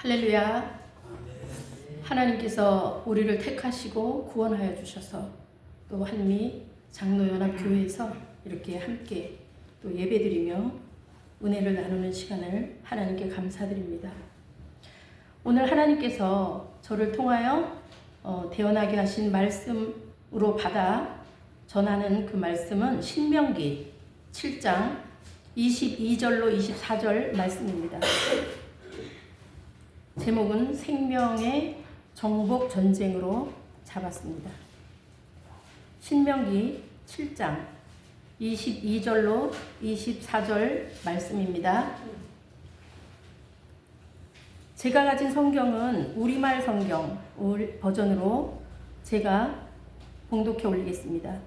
할렐루야. 하나님께서 우리를 택하시고 구원하여 주셔서 또 한미 장로연합교회에서 이렇게 함께 또 예배드리며 은혜를 나누는 시간을 하나님께 감사드립니다. 오늘 하나님께서 저를 통하여 태어나게 하신 말씀으로 받아 전하는 그 말씀은 신명기 7장 22절로 24절 말씀입니다. 제목은 생명의 정복 전쟁으로 잡았습니다. 신명기 7장 22절로 24절 말씀입니다. 제가 가진 성경은 우리말 성경 버전으로 제가 봉독해 올리겠습니다.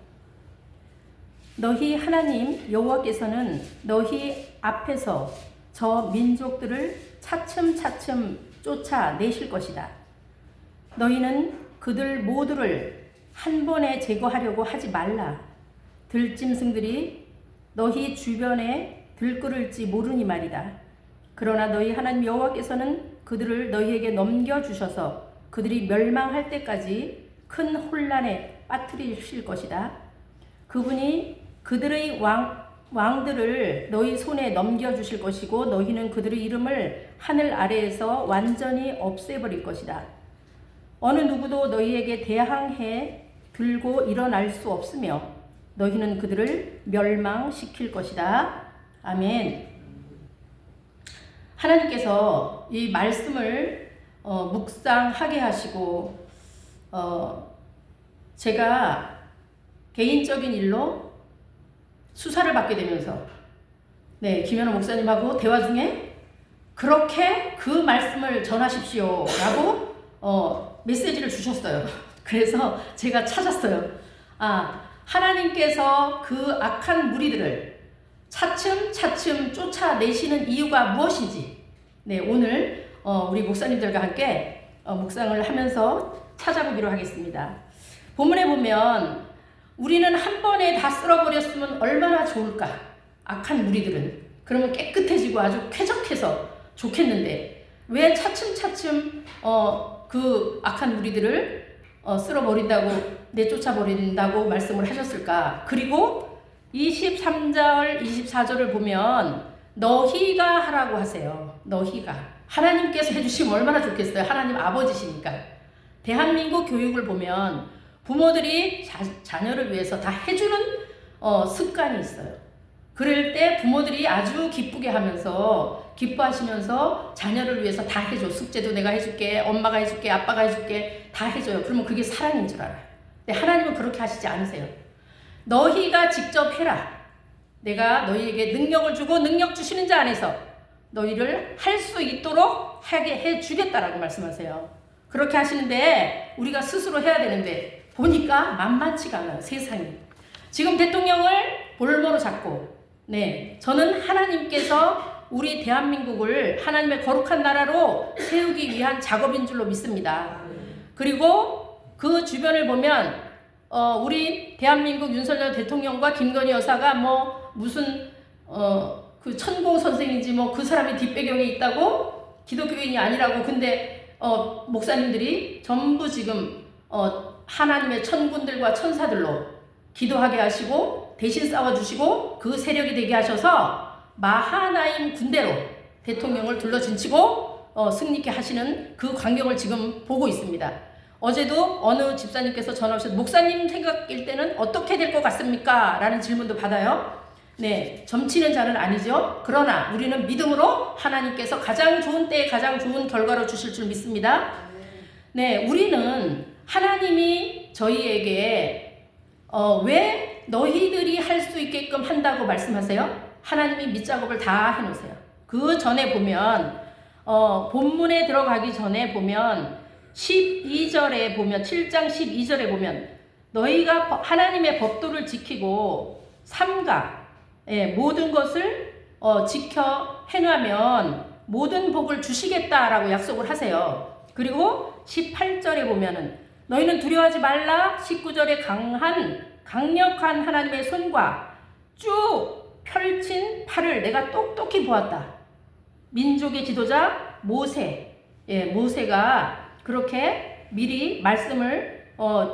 너희 하나님 여호와께서는 너희 앞에서 저 민족들을 차츰차츰 쫓아내실 것이다. 너희는 그들 모두를 한 번에 제거하려고 하지 말라. 들짐승들이 너희 주변에 들끓을지 모르니 말이다. 그러나 너희 하나님 여호와께서는 그들을 너희에게 넘겨주셔서 그들이 멸망할 때까지 큰 혼란에 빠뜨리실 것이다. 그분이 그들의 왕들을 너희 손에 넘겨주실 것이고 너희는 그들의 이름을 하늘 아래에서 완전히 없애버릴 것이다. 어느 누구도 너희에게 대항해 들고 일어날 수 없으며 너희는 그들을 멸망시킬 것이다. 아멘. 하나님께서 이 말씀을 묵상하게 하시고 제가 개인적인 일로 수사를 받게 되면서 김현우 목사님하고 대화 중에 그렇게 그 말씀을 전하십시오 라고 메시지를 주셨어요. 그래서 제가 찾았어요. 하나님께서 그 악한 무리들을 차츰차츰 쫓아내시는 이유가 무엇인지 오늘 우리 목사님들과 함께 묵상을 하면서 찾아보기로 하겠습니다. 본문에 보면 우리는 한 번에 다 쓸어버렸으면 얼마나 좋을까? 악한 무리들은. 그러면 깨끗해지고 아주 쾌적해서 좋겠는데 왜 차츰차츰 그 악한 무리들을 쓸어버린다고 내쫓아버린다고 말씀을 하셨을까? 그리고 23절 24절을 보면 너희가 하라고 하세요. 너희가. 하나님께서 해주시면 얼마나 좋겠어요. 하나님 아버지시니까. 대한민국 교육을 보면 부모들이 자녀를 위해서 다 해주는 습관이 있어요. 그럴 때 부모들이 아주 기쁘게 하면서 기뻐하시면서 자녀를 위해서 다 해줘. 숙제도 내가 해줄게. 엄마가 해줄게. 아빠가 해줄게. 다 해줘요. 그러면 그게 사랑인 줄 알아요. 근데 하나님은 그렇게 하시지 않으세요. 너희가 직접 해라. 내가 너희에게 능력을 주고 능력 주시는 자 안에서 너희를 할 수 있도록 하게 해주겠다라고 말씀하세요. 그렇게 하시는데 우리가 스스로 해야 되는데 보니까 만만치가 않아요. 세상이. 지금 대통령을 볼모로 잡고 저는 하나님께서 우리 대한민국을 하나님의 거룩한 나라로 세우기 위한 작업인 줄로 믿습니다. 그리고 그 주변을 보면 우리 대한민국 윤석열 대통령과 김건희 여사가 무슨 그 천공 선생인지 그 사람의 뒷배경이 있다고 기독교인이 아니라고 근데 목사님들이 전부 지금 하나님의 천군들과 천사들로 기도하게 하시고 대신 싸워주시고 그 세력이 되게 하셔서 마하나임 군대로 대통령을 둘러진치고 승리케 하시는 그 광경을 지금 보고 있습니다. 어제도 어느 집사님께서 전화 오셔서 목사님 생각일 때는 어떻게 될 것 같습니까? 라는 질문도 받아요. 점치는 자는 아니죠. 그러나 우리는 믿음으로 하나님께서 가장 좋은 때에 가장 좋은 결과로 주실 줄 믿습니다. 우리는 하나님이 저희에게 왜 너희들이 할 수 있게끔 한다고 말씀하세요? 하나님이 밑작업을 다 해놓으세요. 그 전에 보면 본문에 들어가기 전에 보면 12절에 보면 7장 12절에 보면 너희가 하나님의 법도를 지키고 삼가 모든 것을 지켜 행하면 모든 복을 주시겠다라고 약속을 하세요. 그리고 18절에 보면은 너희는 두려워하지 말라. 19절에 강력한 하나님의 손과 쭉 펼친 팔을 내가 똑똑히 보았다. 민족의 지도자 모세 예, 모세가 그렇게 미리 말씀을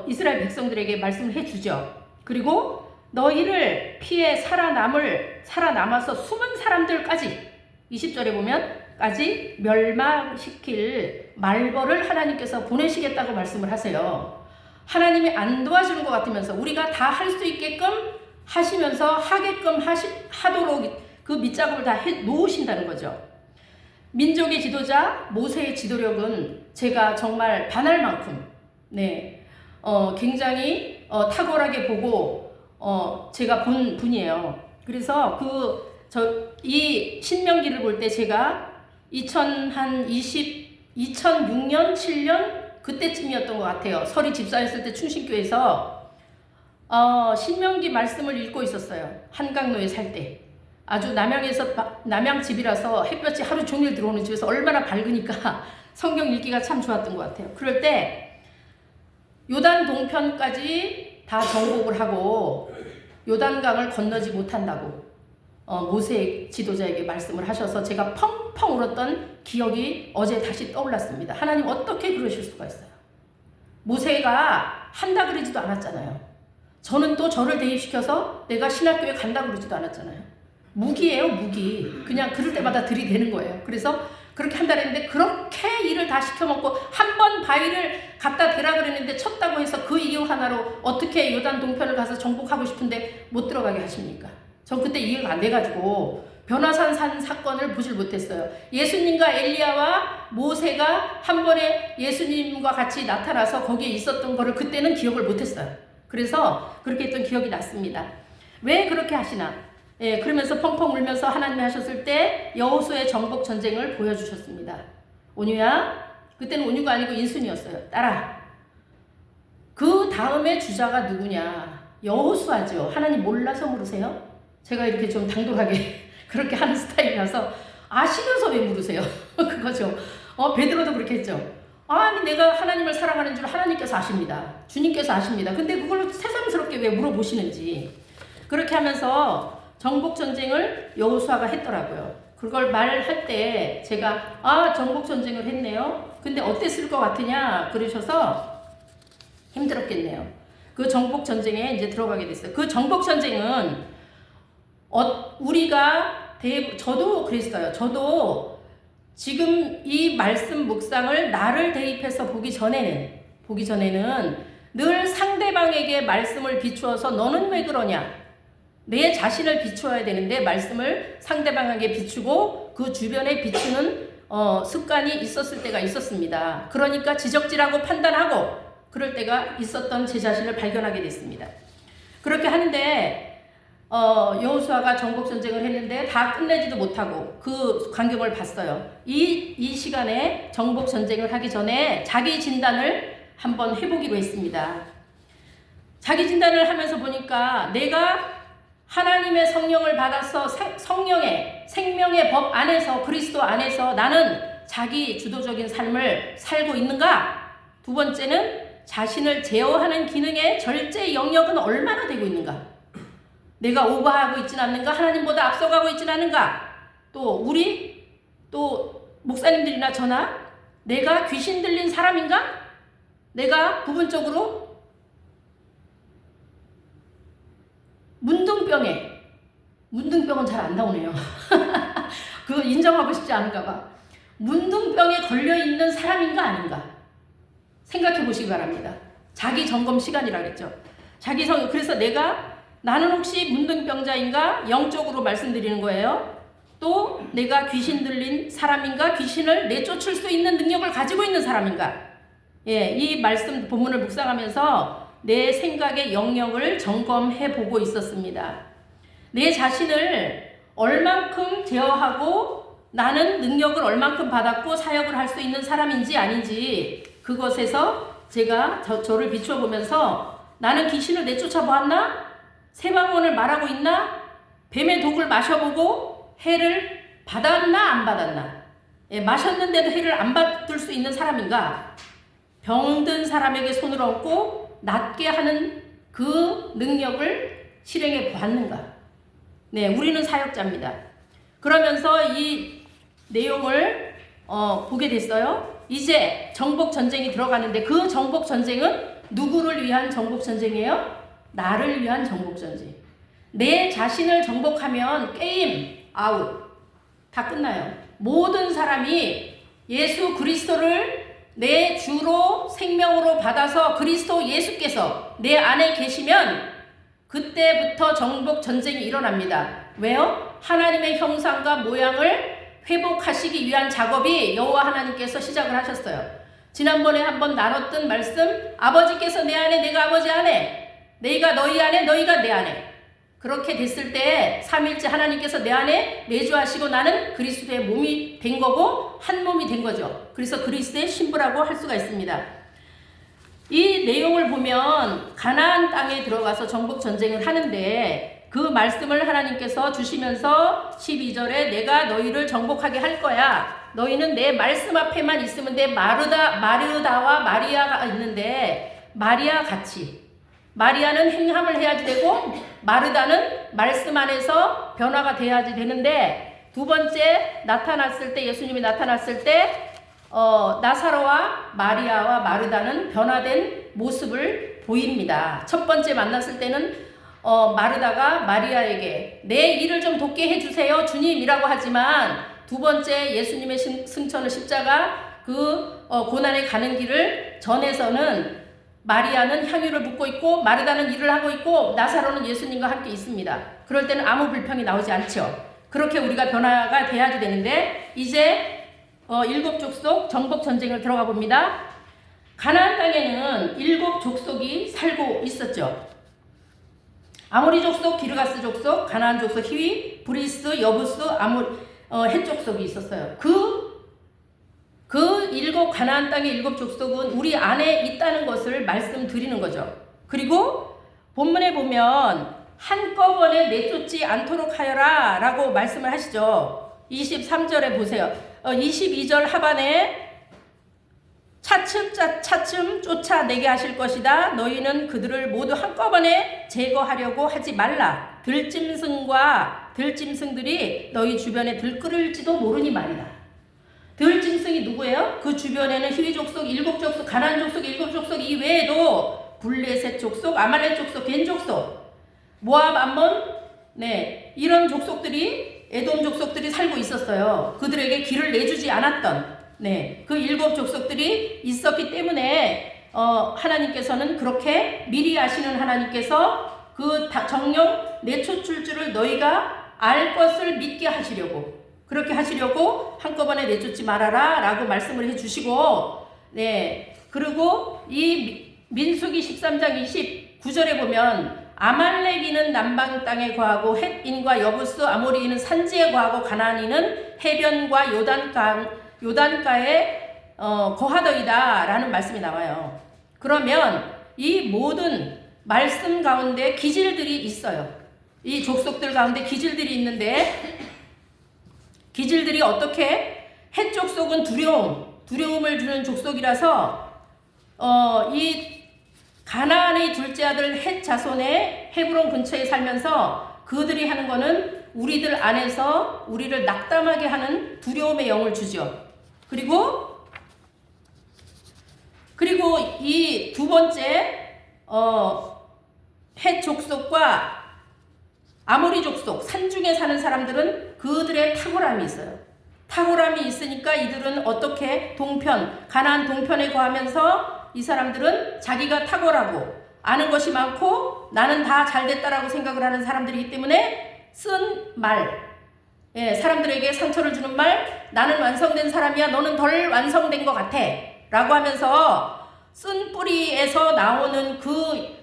이스라엘 백성들에게 말씀을 해주죠. 그리고 너희를 피해 살아남아서 숨은 사람들까지 20절에 보면 까지 멸망시킬 말벌을 하나님께서 보내시겠다고 말씀을 하세요. 하나님이 안 도와주는 것 같으면서 우리가 다 할 수 있게끔 하시면서 하도록 그 밑작업을 다 해 놓으신다는 거죠. 민족의 지도자 모세의 지도력은 제가 정말 반할 만큼 굉장히 탁월하게 보고 제가 본 분이에요. 그래서 이 신명기를 볼 때 제가 2006년, 7년 그때쯤이었던 것 같아요. 설이 집사했을 때 충신교회에서 신명기 말씀을 읽고 있었어요. 한강로에 살 때. 아주 남양 집이라서 햇볕이 하루 종일 들어오는 집에서 얼마나 밝으니까 성경 읽기가 참 좋았던 것 같아요. 그럴 때 요단 동편까지 다 정복을 하고 요단강을 건너지 못한다고 모세 지도자에게 말씀을 하셔서 제가 펑펑 울었던 기억이 어제 다시 떠올랐습니다. 하나님 어떻게 그러실 수가 있어요? 모세가 한다 그러지도 않았잖아요. 저는 또 저를 대입시켜서 내가 신학교에 간다 그러지도 않았잖아요. 무기예요, 무기. 그냥 그럴 때마다 들이대는 거예요. 그래서 그렇게 한다 그랬는데 그렇게 일을 다 시켜먹고 한 번 바위를 갖다 대라 그랬는데 쳤다고 해서 그 이유 하나로 어떻게 요단 동편을 가서 정복하고 싶은데 못 들어가게 하십니까? 전 그때 이해가 안 돼가지고 변화산 사건을 보질 못했어요. 예수님과 엘리야와 모세가 한 번에 예수님과 같이 나타나서 거기에 있었던 거를 그때는 기억을 못했어요. 그래서 그렇게 했던 기억이 났습니다. 왜 그렇게 하시나? 예, 그러면서 펑펑 울면서 하나님이 하셨을 때 여호수아의 정복 전쟁을 보여주셨습니다. 온유야, 그때는 온유가 아니고 인순이었어요. 따라. 그 다음에 주자가 누구냐? 여호수아죠. 하나님 몰라서 물으세요? 제가 이렇게 좀 당돌하게 그렇게 하는 스타일이라서 아시면서 왜 물으세요? 그거죠. 베드로도 그렇게 했죠. 아니 내가 하나님을 사랑하는 줄 하나님께서 아십니다. 주님께서 아십니다. 근데 그걸 새삼스럽게 왜 물어보시는지. 그렇게 하면서 정복 전쟁을 여호수아가 했더라고요. 그걸 말할 때 제가 정복 전쟁을 했네요. 근데 어땠을 것 같으냐 그러셔서 힘들었겠네요. 그 정복 전쟁에 이제 들어가게 됐어요. 그 정복 전쟁은 저도 그랬어요. 저도 지금 이 말씀 묵상을 나를 대입해서 보기 전에는 늘 상대방에게 말씀을 비추어서 너는 왜 그러냐? 내 자신을 비추어야 되는데 말씀을 상대방에게 비추고 그 주변에 비추는 습관이 있었을 때가 있었습니다. 그러니까 지적질하고 판단하고 그럴 때가 있었던 제 자신을 발견하게 됐습니다. 그렇게 하는데 여호수아가 정복 전쟁을 했는데 다 끝내지도 못하고 그 광경을 봤어요. 이 시간에 정복 전쟁을 하기 전에 자기 진단을 한번 해보기로 했습니다. 자기 진단을 하면서 보니까 내가 하나님의 성령을 받아서 성령의 생명의 법 안에서 그리스도 안에서 나는 자기 주도적인 삶을 살고 있는가? 두 번째는 자신을 제어하는 기능의 절제 영역은 얼마나 되고 있는가? 내가 오버하고 있진 않는가? 하나님보다 앞서가고 있진 않은가? 또 목사님들이나 저나 내가 귀신 들린 사람인가? 내가 부분적으로 문둥병은 잘 안 나오네요. 그거 인정하고 싶지 않은가 봐. 문둥병에 걸려있는 사람인가 아닌가? 생각해 보시기 바랍니다. 자기 점검 시간이라 그랬죠. 그래서 나는 혹시 문둥병자인가? 영적으로 말씀드리는 거예요. 또 내가 귀신 들린 사람인가? 귀신을 내쫓을 수 있는 능력을 가지고 있는 사람인가? 예, 이 말씀 본문을 묵상하면서 내 생각의 영역을 점검해 보고 있었습니다. 내 자신을 얼만큼 제어하고 나는 능력을 얼만큼 받았고 사역을 할 수 있는 사람인지 아닌지 그것에서 제가 저를 비추어 보면서 나는 귀신을 내쫓아 보았나? 세방언을 말하고 있나? 뱀의 독을 마셔보고 해를 받았나 안 받았나? 예, 마셨는데도 해를 안 받을 수 있는 사람인가? 병든 사람에게 손을 얹고 낫게 하는 그 능력을 실행해 보았는가? 네, 우리는 사역자입니다. 그러면서 이 내용을 보게 됐어요. 이제 정복 전쟁이 들어가는데 그 정복 전쟁은 누구를 위한 정복 전쟁이에요? 나를 위한 정복 전쟁. 내 자신을 정복하면 게임 아웃. 다 끝나요. 모든 사람이 예수 그리스도를 내 주로 생명으로 받아서 그리스도 예수께서 내 안에 계시면 그때부터 정복 전쟁이 일어납니다. 왜요? 하나님의 형상과 모양을 회복하시기 위한 작업이 여호와 하나님께서 시작을 하셨어요. 지난번에 한번 나눴던 말씀, 아버지께서 내 안에 내가 아버지 안에, 내가 너희 안에 너희가 내 안에. 그렇게 됐을 때 삼위일체 하나님께서 내 안에 내주하시고 나는 그리스도의 몸이 된 거고 한 몸이 된 거죠. 그래서 그리스도의 신부라고 할 수가 있습니다. 이 내용을 보면 가나안 땅에 들어가서 정복 전쟁을 하는데 그 말씀을 하나님께서 주시면서 12절에 내가 너희를 정복하게 할 거야. 너희는 내 말씀 앞에만 있으면 돼. 마르다와 마리아가 있는데 마리아 같이. 마리아는 행함을 해야지 되고 마르다는 말씀 안에서 변화가 돼야지 되는데 두 번째 나타났을 때 예수님이 나타났을 때 나사로와 마리아와 마르다는 변화된 모습을 보입니다. 첫 번째 만났을 때는 마르다가 마리아에게 내 일을 좀 돕게 해주세요 주님이라고 하지만 두 번째 예수님의 승천을 십자가 그 고난에 가는 길을 전에서는 마리아는 향유를 붓고 있고 마르다는 일을 하고 있고 나사로는 예수님과 함께 있습니다. 그럴 때는 아무 불평이 나오지 않죠. 그렇게 우리가 변화가 돼야지 되는데 이제 일곱 족속 정복 전쟁을 들어가 봅니다. 가나안 땅에는 일곱 족속이 살고 있었죠. 아모리 족속, 기르가스 족속, 가나안 족속, 히위, 브리스, 여부스, 헷 족속이 있었어요. 그 가나안 땅의 일곱 족속은 우리 안에 있다는 것을 말씀드리는 거죠. 그리고 본문에 보면 한꺼번에 내쫓지 않도록 하여라 라고 말씀을 하시죠. 23절에 보세요. 22절 하반에 차츰 쫓아내게 하실 것이다. 너희는 그들을 모두 한꺼번에 제거하려고 하지 말라. 들짐승들이 너희 주변에 들끓을지도 모르니 말이다. 들짐승이 누구예요? 그 주변에는 히위 족속, 일곱 족속, 가나안 족속, 일곱 족속 이외에도 블레셋 족속, 아말렉 족속, 겐 족속, 모압, 암몬, 이런 족속들이 에돔 족속들이 살고 있었어요. 그들에게 길을 내주지 않았던 그 일곱 족속들이 있었기 때문에 하나님께서는 그렇게 미리 아시는 하나님께서 그 정령 내쫓을 줄을 너희가 알 것을 믿게 하시려고 그렇게 하시려고 한꺼번에 내쫓지 말아라 라고 말씀을 해주시고 그리고 이 민수기 13장 29절에 보면 아말렉인은 남방 땅에 거하고 헷인과 여부스 아모리인은 산지에 거하고 가나안인은 해변과 요단가에 거하더이다 라는 말씀이 나와요. 그러면 이 모든 말씀 가운데 기질들이 있어요. 이 족속들 가운데 기질들이 있는데 기질들이 어떻게 헷 족속은 두려움을 주는 족속이라서 이 가나안의 둘째 아들 헷 자손의 헤브론 근처에 살면서 그들이 하는 거는 우리들 안에서 우리를 낙담하게 하는 두려움의 영을 주죠. 그리고 이 두 번째 헷 족속과 아모리 족속 산중에 사는 사람들은 그들의 탁월함이 있어요. 탁월함이 있으니까 이들은 어떻게 가나안 동편에 거하면서 이 사람들은 자기가 탁월하고 아는 것이 많고 나는 다 잘됐다라고 생각을 하는 사람들이기 때문에 쓴 말, 사람들에게 상처를 주는 말, 나는 완성된 사람이야, 너는 덜 완성된 것 같아 라고 하면서 쓴 뿌리에서 나오는 그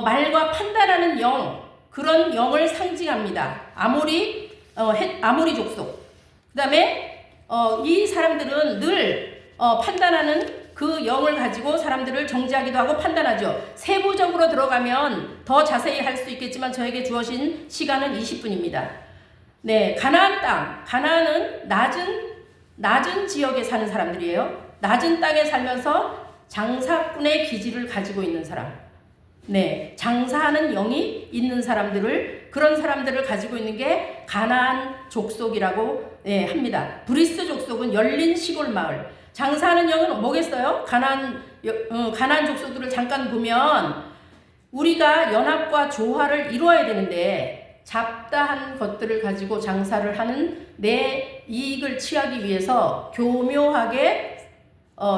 말과 판단하는 영, 그런 영을 상징합니다. 아모리 족속. 그 다음에 이 사람들은 늘 판단하는 그 영을 가지고 사람들을 정죄하기도 하고 판단하죠. 세부적으로 들어가면 더 자세히 할 수 있겠지만 저에게 주어진 시간은 20분입니다. 가나안 땅. 가나안은 낮은 지역에 사는 사람들이에요. 낮은 땅에 살면서 장사꾼의 기질을 가지고 있는 사람. 장사하는 영이 있는 그런 사람들을 가지고 있는 게 가나안 족속이라고 합니다. 브리스 족속은 열린 시골 마을. 장사하는 영은 뭐겠어요? 가나안 족속들을 잠깐 보면 우리가 연합과 조화를 이루어야 되는데 잡다한 것들을 가지고 장사를 하는 내 이익을 취하기 위해서 교묘하게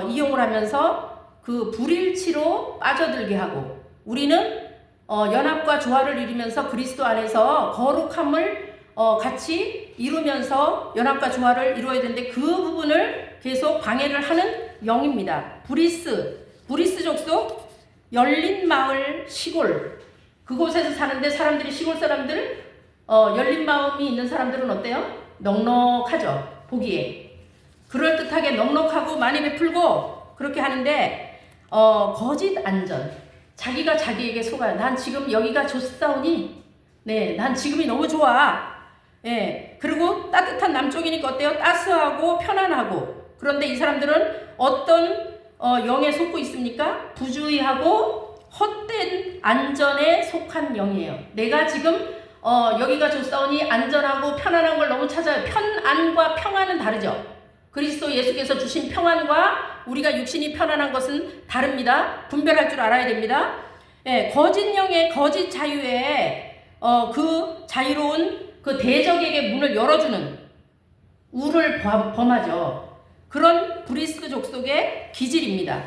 이용을 하면서 그 불일치로 빠져들게 하고, 우리는 연합과 조화를 이루면서 그리스도 안에서 거룩함을 같이 이루면서 연합과 조화를 이루어야 되는데 그 부분을 계속 방해를 하는 영입니다. 브리스 족속, 열린 마을 시골, 그곳에서 사는데 사람들이, 시골 사람들, 열린 마음이 있는 사람들은 어때요? 넉넉하죠. 보기에 그럴듯하게 넉넉하고 많이 베풀고 그렇게 하는데 거짓 안전, 자기가 자기에게 속아요. 난 지금 여기가 좋사오니, 네, 난 지금이 너무 좋아. 예, 그리고 따뜻한 남쪽이니까 어때요? 따스하고 편안하고. 그런데 이 사람들은 어떤 영에 속고 있습니까? 부주의하고 헛된 안전에 속한 영이에요. 내가 지금 여기가 좋사오니 안전하고 편안한 걸 너무 찾아요. 편안과 평안은 다르죠. 그리스도 예수께서 주신 평안과 우리가 육신이 편안한 것은 다릅니다. 분별할 줄 알아야 됩니다. 예, 거짓 영의 거짓 자유에 그 자유로운 그 대적에게 문을 열어주는 우를 범하죠. 그런 브리스 족속의 기질입니다.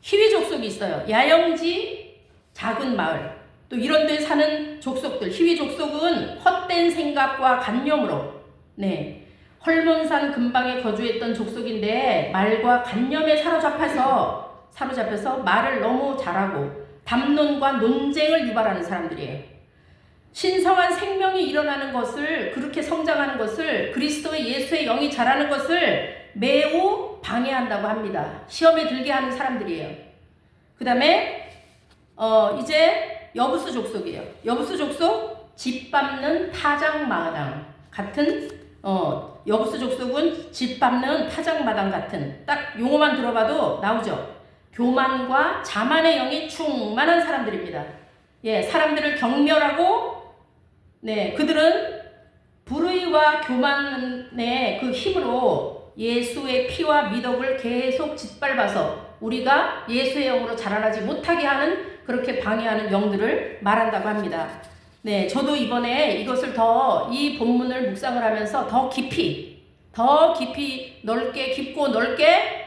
히위 족속이 있어요. 야영지 작은 마을, 또 이런 데 사는 족속들. 히위 족속은 헛된 생각과 관념으로, 네, 헐몬산 근방에 거주했던 족속인데 말과 관념에 사로잡혀서 말을 너무 잘하고 담론과 논쟁을 유발하는 사람들이에요. 신성한 생명이 일어나는 것을, 그렇게 성장하는 것을, 그리스도의 예수의 영이 자라는 것을 매우 방해한다고 합니다. 시험에 들게 하는 사람들이에요. 그 다음에 이제 여부수 족속이에요. 여부수 족속, 집 밟는 타작마당 같은, 여부수 족속은 집 밟는 타작마당 같은, 딱 용어만 들어봐도 나오죠. 교만과 자만의 영이 충만한 사람들입니다. 예, 사람들을 경멸하고, 네, 그들은 불의와 교만의 그 힘으로 예수의 피와 미덕을 계속 짓밟아서 우리가 예수의 영으로 자라나지 못하게 하는, 그렇게 방해하는 영들을 말한다고 합니다. 네, 저도 이번에 이것을 이 본문을 묵상을 하면서 더 깊이 넓게, 깊고 넓게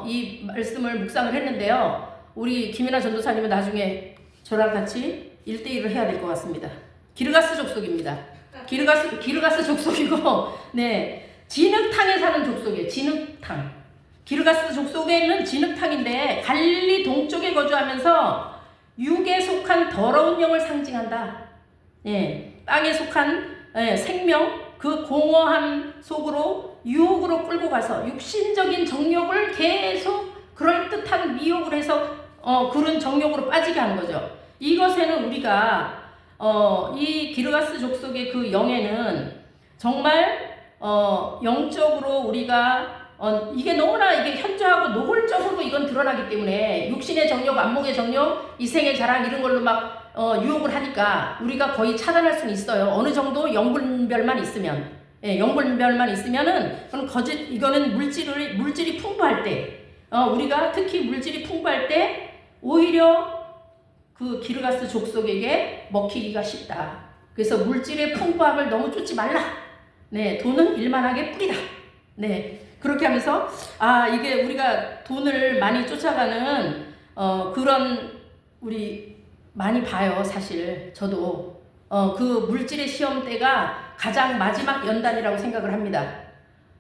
이 말씀을 묵상을 했는데요. 우리 김연아 전도사님은 나중에 저랑 같이 1대1을 해야 될 것 같습니다. 기르가스 족속입니다. 기르가스 족속이고, 네, 진흙탕에 사는 족속이에요. 진흙탕. 기르가스 족속에는 진흙탕인데 갈릴리 동쪽에 거주하면서 육에 속한 더러운 영을 상징한다. 예, 땅에 속한 생명, 그 공허함 속으로 유혹으로 끌고 가서 육신적인 정욕을 계속 그럴듯한 미혹을 해서 그런 정욕으로 빠지게 하는 거죠. 이것에는 우리가 이 기르가스 족속의 그 영에는 정말 영적으로 우리가 이게 너무나 이게 현저하고 노골적으로 이건 드러나기 때문에 육신의 정욕, 안목의 정욕, 이생의 자랑 이런 걸로 막 유혹을 하니까 우리가 거의 차단할 수는 있어요. 어느 정도 영분별만 있으면, 예, 영분별만 있으면은 그럼 이거는 물질이 풍부할 때, 우리가 특히 물질이 풍부할 때 오히려 그 기르가스 족속에게 먹히기가 쉽다. 그래서 물질의 풍부함을 너무 쫓지 말라. 네, 돈은 일만하게 뿌리다. 네, 그렇게 하면서 이게 우리가 돈을 많이 쫓아가는 그런 우리 많이 봐요. 사실 저도 그 물질의 시험대가 가장 마지막 연단이라고 생각을 합니다.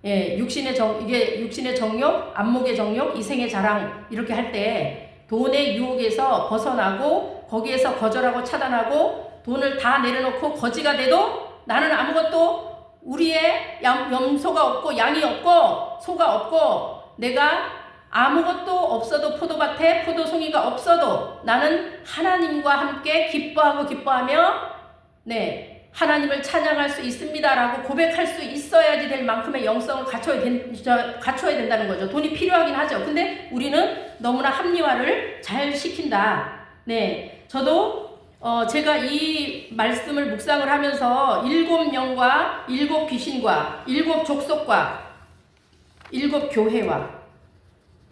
예, 육신의 정욕, 안목의 정욕, 이생의 자랑 이렇게 할 때 돈의 유혹에서 벗어나고 거기에서 거절하고 차단하고 돈을 다 내려놓고 거지가 돼도 나는 아무것도, 우리의 염소가 없고 양이 없고 소가 없고 내가 아무것도 없어도, 포도밭에 포도송이가 없어도 나는 하나님과 함께 기뻐하며 네, 하나님을 찬양할 수 있습니다라고 고백할 수 있어야지 될 만큼의 영성을 갖춰야 된다는 거죠. 돈이 필요하긴 하죠. 근데 우리는 너무나 합리화를 잘 시킨다. 네, 저도 제가 이 말씀을 묵상을 하면서 7영과 7 귀신과 7 족속과 7 교회와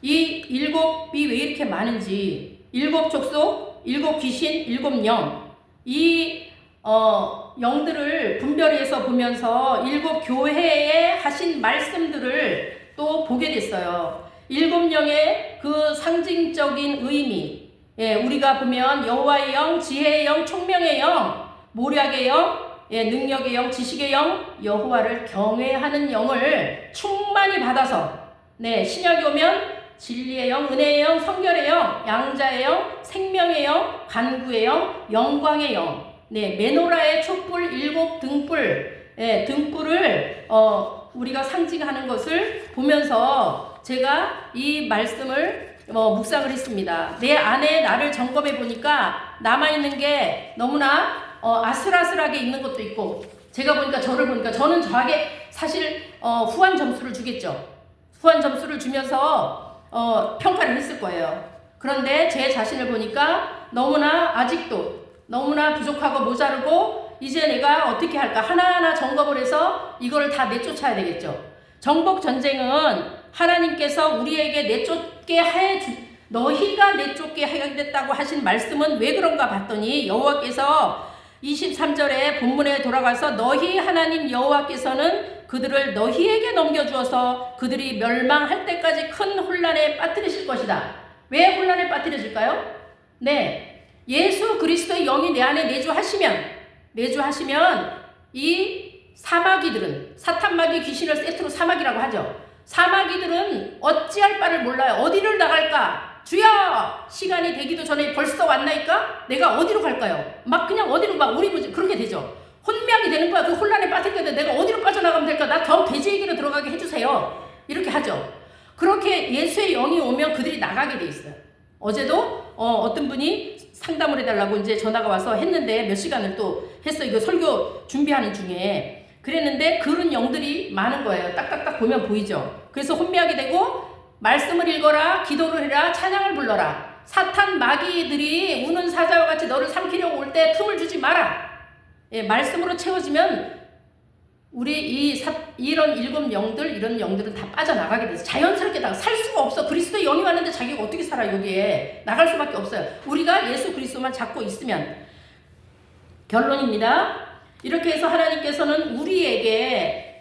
이 일곱이 왜 이렇게 많은지, 일곱 족속, 일곱 귀신, 일곱 영, 이 영들을 분별해서 보면서 일곱 교회에 하신 말씀들을 또 보게 됐어요. 일곱 영의 그 상징적인 의미, 우리가 보면 여호와의 영, 지혜의 영, 총명의 영, 모략의 영, 능력의 영, 지식의 영, 여호와를 경외하는 영을 충만히 받아서, 신약에 오면 진리의 영, 은혜의 영, 성결의 영, 양자의 영, 생명의 영, 간구의 영, 영광의 영, 메노라의 촛불 일곱 등불, 등불을 우리가 상징하는 것을 보면서 제가 이 말씀을 묵상을 했습니다. 내 안에 나를 점검해 보니까 남아있는 게 너무나 아슬아슬하게 있는 것도 있고, 제가 보니까 저를 보니까 저는 저에게 사실 후한 점수를 주겠죠. 후한 점수를 주면서 평가를 했을 거예요. 그런데 제 자신을 보니까 너무나 아직도 너무나 부족하고 모자르고, 이제 내가 어떻게 할까 하나하나 점검을 해서 이거를 다 내쫓아야 되겠죠. 정복 전쟁은 하나님께서 우리에게 너희가 내쫓게 하겠다고 하신 말씀은 왜 그런가 봤더니, 여호와께서 23절에 본문에 돌아가서 너희 하나님 여호와께서는 그들을 너희에게 넘겨주어서 그들이 멸망할 때까지 큰 혼란에 빠뜨리실 것이다. 왜 혼란에 빠뜨려질까요? 예수 그리스도의 영이 내 안에 내주하시면 이 사마귀들은, 사탄마귀 귀신을 세트로 사마귀라고 하죠. 사마귀들은 어찌할 바를 몰라요. 어디를 나갈까? 주여! 시간이 되기도 전에 벌써 왔나이까? 내가 어디로 갈까요? 막 그냥 어디로 막 오리무지 그렇게 되죠. 혼미하게 되는 거야. 그 혼란에 빠뜨리게 돼. 내가 어디로 빠져나가면 될까? 나 더 돼지에게로 들어가게 해주세요. 이렇게 하죠. 그렇게 예수의 영이 오면 그들이 나가게 돼 있어요. 어제도 어떤 분이 상담을 해달라고 이제 전화가 와서 했는데 몇 시간을 또 했어. 이거 설교 준비하는 중에. 그랬는데 그런 영들이 많은 거예요. 딱딱딱 보면 보이죠. 그래서 혼미하게 되고, 말씀을 읽어라, 기도를 해라, 찬양을 불러라. 사탄 마귀들이 우는 사자와 같이 너를 삼키려고 올 때 틈을 주지 마라. 말씀으로 채워지면 우리 이런 일곱 영들, 이런 영들은 다 빠져나가게 돼서 자연스럽게 살 수가 없어. 그리스도의 영이 왔는데 자기가 어떻게 살아? 여기에 나갈 수밖에 없어요. 우리가 예수 그리스도만 잡고 있으면. 결론입니다. 이렇게 해서 하나님께서는 우리에게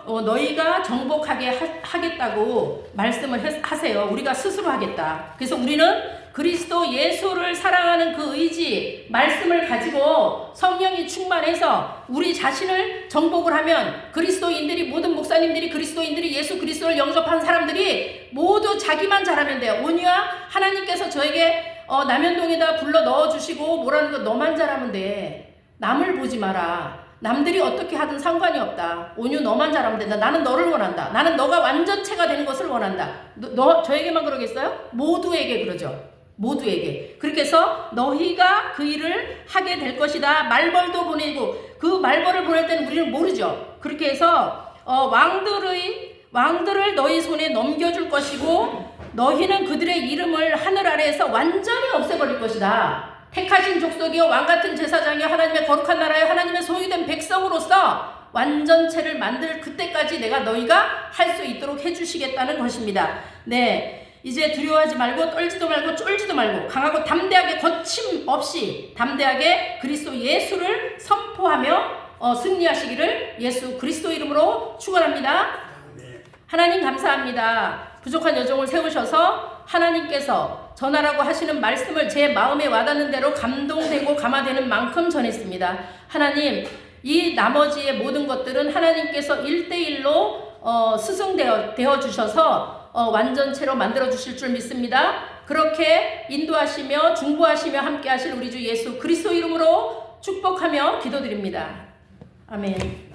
너희가 정복하게 하겠다고 말씀을 하세요. 우리가 스스로 하겠다. 그래서 우리는 그리스도 예수를 사랑하는 그 의지, 말씀을 가지고 성령이 충만해서 우리 자신을 정복을 하면, 그리스도인들이, 모든 목사님들이, 그리스도인들이, 예수 그리스도를 영접한 사람들이 모두 자기만 잘하면 돼요. 온유야, 하나님께서 저에게 남현동에다 불러 넣어주시고 뭐라는 거 너만 잘하면 돼. 남을 보지 마라. 남들이 어떻게 하든 상관이 없다. 온유, 너만 잘하면 된다. 나는 너를 원한다. 나는 너가 완전체가 되는 것을 원한다. 저에게만 그러겠어요? 모두에게 그러죠. 모두에게. 그렇게 해서 너희가 그 일을 하게 될 것이다. 말벌도 보내고, 그 말벌을 보낼 때는 우리는 모르죠. 그렇게 해서 왕들을 너희 손에 넘겨줄 것이고, 너희는 그들의 이름을 하늘 아래에서 완전히 없애버릴 것이다. 택하신 족속이요, 왕같은 제사장이요, 하나님의 거룩한 나라요, 하나님의 소유된 백성으로서 완전체를 만들 그때까지 내가 너희가 할 수 있도록 해주시겠다는 것입니다. 이제 두려워하지 말고, 떨지도 말고, 쫄지도 말고, 강하고 담대하게, 거침없이 담대하게 그리스도 예수를 선포하며 승리하시기를 예수 그리스도 이름으로 축원합니다. 하나님 감사합니다. 부족한 여종을 세우셔서 하나님께서 전하라고 하시는 말씀을 제 마음에 와닿는 대로 감동되고 감화되는 만큼 전했습니다. 하나님, 이 나머지의 모든 것들은 하나님께서 1대1로 스승되어 주셔서 완전체로 만들어 주실 줄 믿습니다. 그렇게 인도하시며 중보하시며 함께 하실 우리 주 예수 그리스도 이름으로 축복하며 기도드립니다. 아멘.